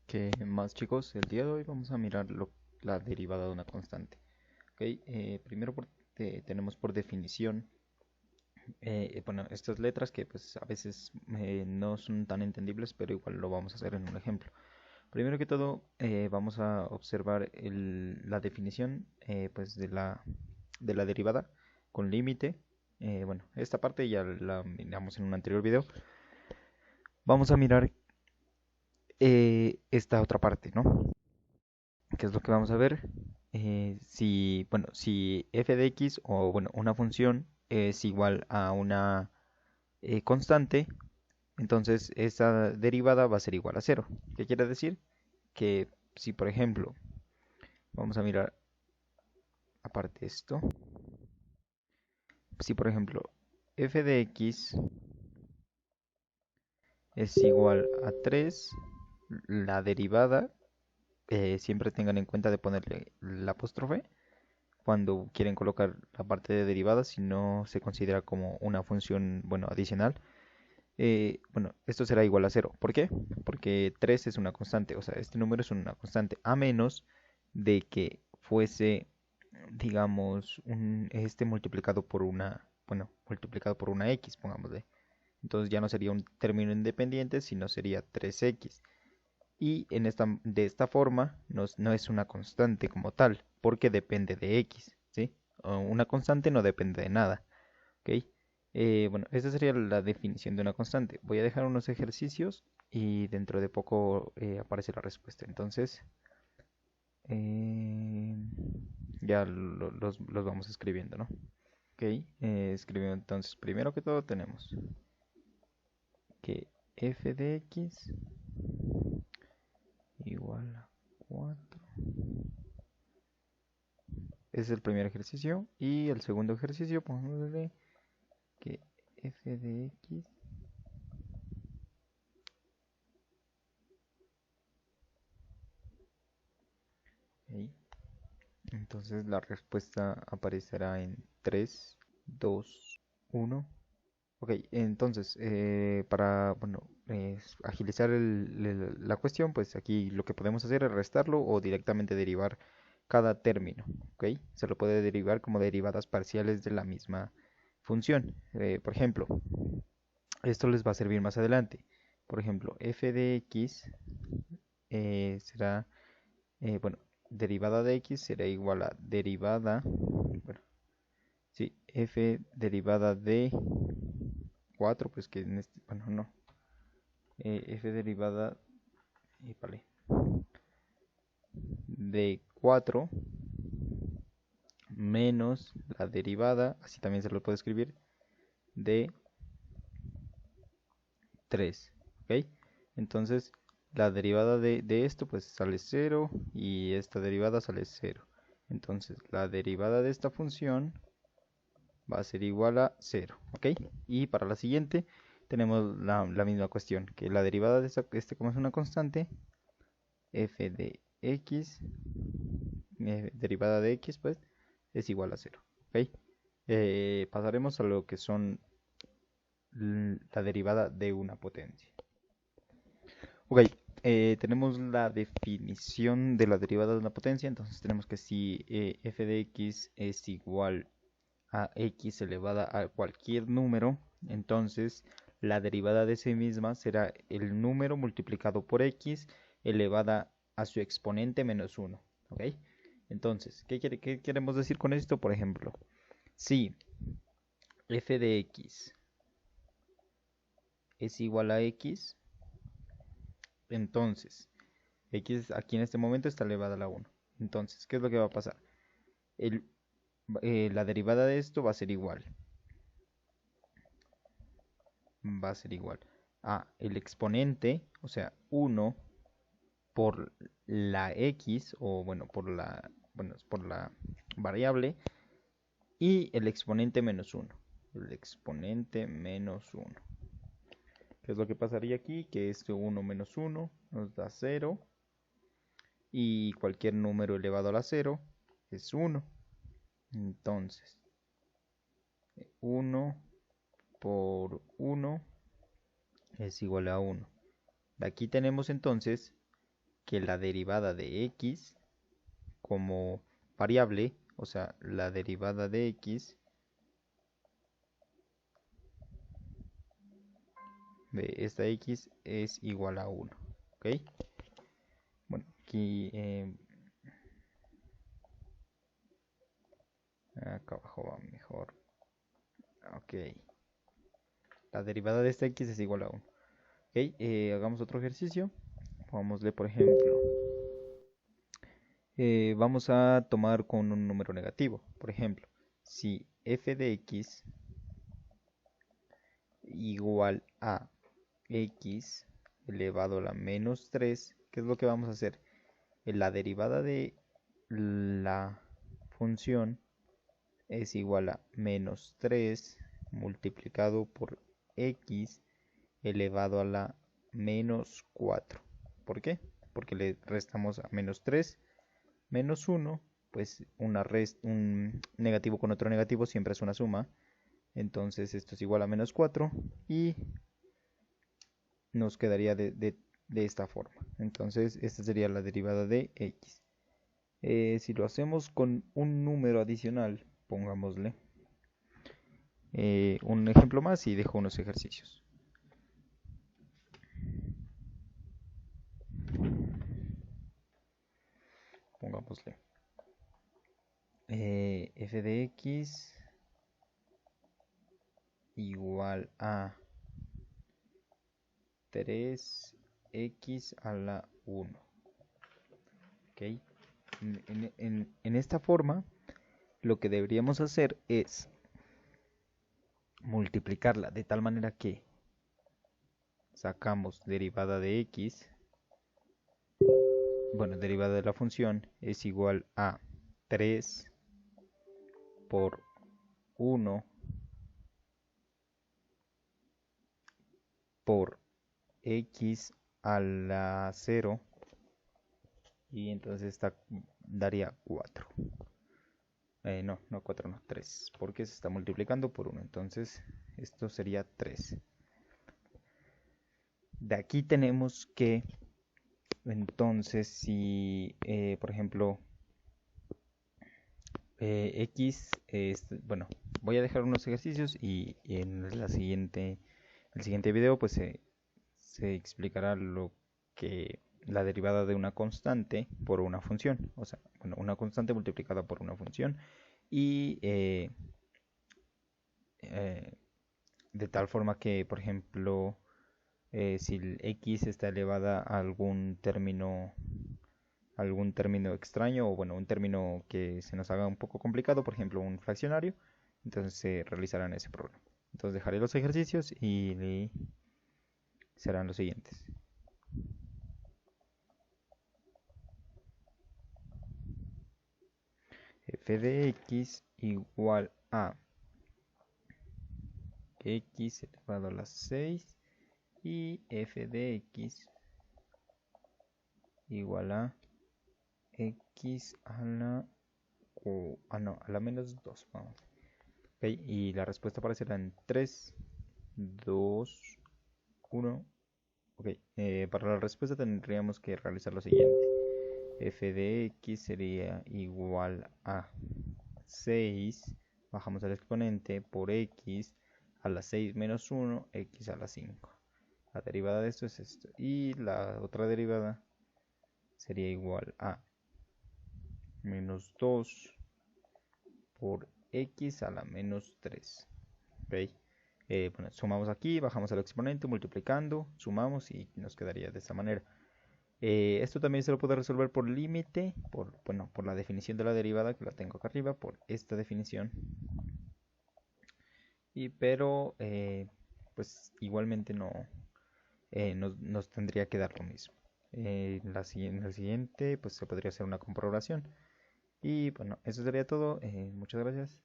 ¿Qué más, chicos? El día de hoy vamos a mirar la derivada de una constante. ¿Ok? Primero tenemos por definición, bueno, estas letras que pues a veces no son tan entendibles, pero igual lo vamos a hacer en un ejemplo. Primero que todo, vamos a observar la definición pues de la derivada con límite. Bueno, esta parte ya la miramos en un anterior video. Vamos a mirar esta otra parte, ¿no? ¿Qué es lo que vamos a ver? Si, bueno, si f de x o, bueno, una función es igual a una constante, entonces esa derivada va a ser igual a cero. ¿Qué quiere decir? Que si, por ejemplo, vamos a mirar aparte esto, si, por ejemplo, f de x es igual a 3, la derivada, siempre tengan en cuenta de ponerle el apóstrofe cuando quieren colocar la parte de derivada si no se considera como una función, bueno, adicional. Bueno, esto será igual a cero. ¿Por qué? Porque 3 es una constante, o sea, este número es una constante, a menos de que fuese, digamos, este multiplicado por una, bueno, multiplicado por una x, pongámosle. Entonces ya no sería un término independiente, sino sería 3x. Y de esta forma no es una constante como tal, porque depende de x, ¿sí? Una constante no depende de nada, ¿ok? Bueno, esa sería la definición de una constante. Voy a dejar unos ejercicios y dentro de poco aparece la respuesta. Entonces, eh, ya los vamos escribiendo, ¿no? Ok, escribiendo entonces, primero que todo tenemos que f de x igual a 4. Ese es el primer ejercicio. Y el segundo ejercicio, pongámosle que f de x. Ok. Entonces la respuesta aparecerá en 3, 2, 1. Ok, entonces para bueno, agilizar la cuestión, pues aquí lo que podemos hacer es restarlo o directamente derivar cada término. Ok, se lo puede derivar como derivadas parciales de la misma función. Por ejemplo, esto les va a servir más adelante. Por ejemplo, f de x será, bueno, derivada de x será igual a derivada, bueno, sí, f derivada de 4 pues que en este, bueno, no, f derivada, vale, de 4 menos la derivada, así también se lo puedo escribir, de 3, ¿ok? Entonces, la derivada de esto pues sale 0 y esta derivada sale 0. Entonces, la derivada de esta función va a ser igual a 0, ¿ok? Y para la siguiente tenemos la misma cuestión, que la derivada de este como es una constante, f de x, derivada de x pues, es igual a 0, ¿ok? Pasaremos a lo que son la derivada de una potencia. Ok, tenemos la definición de la derivada de una potencia, entonces tenemos que si f de x es igual a x elevada a cualquier número, entonces la derivada de sí misma será el número multiplicado por x elevada a su exponente menos 1. ¿Ok? Entonces, qué queremos decir con esto? Por ejemplo, si f de x es igual a x, entonces x aquí en este momento está elevada a la 1. Entonces, ¿qué es lo que va a pasar? El, la derivada de esto va a ser igual a el exponente, o sea, 1 por la x, o bueno, por la variable, y el exponente menos 1. El exponente menos 1. ¿Qué es lo que pasaría aquí? Que este 1 menos 1 nos da 0, y cualquier número elevado a la 0 es 1. Entonces, 1 por 1 es igual a 1. De aquí tenemos entonces que la derivada de x como variable, o sea, la derivada de x de esta x es igual a 1. ¿Ok? Bueno, aquí acá abajo va mejor. Ok. La derivada de esta x es igual a 1. Ok, hagamos otro ejercicio. Pongámosle, por ejemplo, vamos a tomar con un número negativo. Por ejemplo, si f de x igual a x elevado a la menos 3, ¿qué es lo que vamos a hacer? La derivada de la función es igual a menos 3 multiplicado por x elevado a la menos 4. ¿Por qué? Porque le restamos a menos 3 menos 1, pues un negativo con otro negativo siempre es una suma. Entonces esto es igual a menos 4 y nos quedaría de esta forma. Entonces esta sería la derivada de x. Si lo hacemos con un número adicional, pongámosle un ejemplo más y dejo unos ejercicios. Pongámosle f de x igual a 3x a la 1. ¿Ok? En esta forma, lo que deberíamos hacer es multiplicarla de tal manera que sacamos derivada de x, bueno, derivada de la función es igual a 3 por 1 por x a la 0 y entonces esta daría 4. No 4, no 3, porque se está multiplicando por 1, entonces esto sería 3. De aquí tenemos que, entonces, si, por ejemplo, x, bueno, voy a dejar unos ejercicios y en el siguiente video pues se explicará lo que la derivada de una constante por una función, o sea, bueno, una constante multiplicada por una función y de tal forma que, por ejemplo, si el x está elevada a algún término extraño o bueno, un término que se nos haga un poco complicado, por ejemplo, un fraccionario, entonces se realizarán ese problema. Entonces dejaré los ejercicios y serán los siguientes. F de x igual a x elevado a la 6 y f de x igual a x a la a la menos 2. Vamos. Okay, y la respuesta aparecerá en 3, 2, 1. Ok, para la respuesta tendríamos que realizar lo siguiente. F de x sería igual a 6, bajamos el exponente, por x a la 6 menos 1, x a la 5. La derivada de esto es esto. Y la otra derivada sería igual a menos 2 por x a la menos 3. ¿Ok? Bueno, sumamos aquí, bajamos el exponente, multiplicando, sumamos y nos quedaría de esta manera. Esto también se lo puede resolver por límite, por la definición de la derivada que la tengo acá arriba, por esta definición. Pero pues igualmente no nos tendría que dar lo mismo. En la siguiente pues se podría hacer una comprobación. Y bueno, eso sería todo. Muchas gracias.